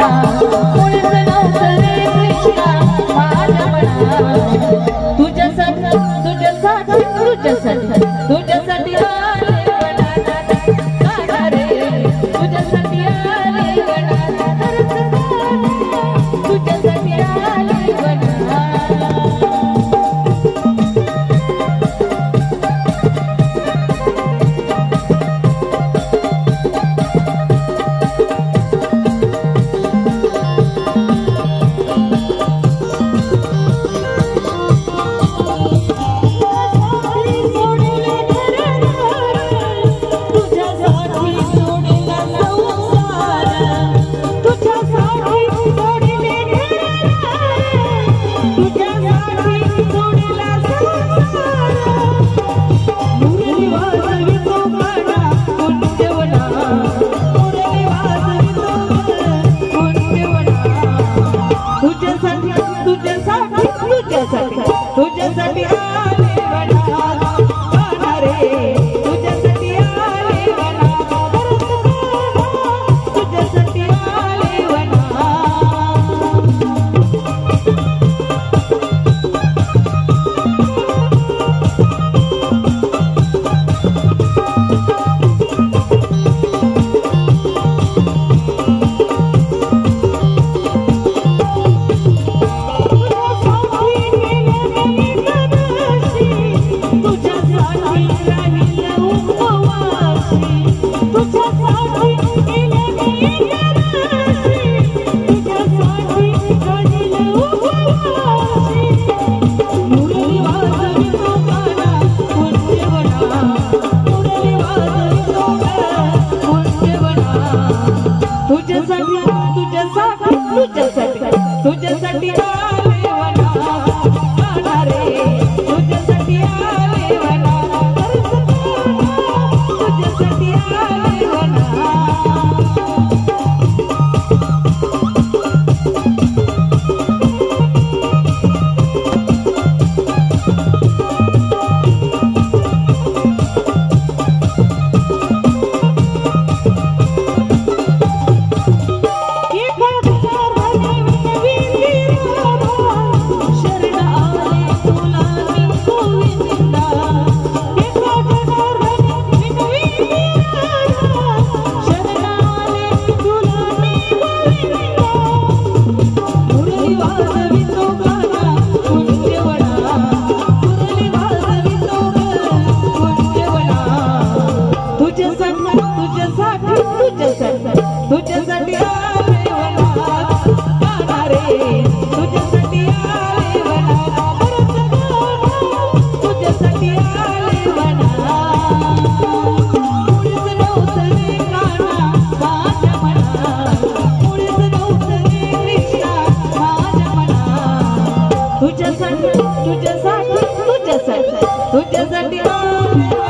मुळीच नव्हतं रे कृष्णा माझ्या मना तुझ्यासाठी तुझ्यासाठी आले गणा रे तुझ्यासाठी आले गणा तुझ्यासाठी आले गणा तुझ्यासाठी आले गणा रे तुझ्यासाठी आले गणा तुझ्यासाठी आले गणा तुझ्यासाठी आले वना रे तुझ्यासाठी आले वना तुझ्यासाठी आले वना तुझ्यासाठी आले वना रे तुझ्यासाठी आले वना तुझ्यासाठी आले वना मुळीच नव्हतं रे काना माझ्या मना मुळीच नव्हतं रे कृष्णा माझ्या मना तुझ्यासाठी तुझ्यासाठी तुझ्यासाठी तुझ्यासाठी आले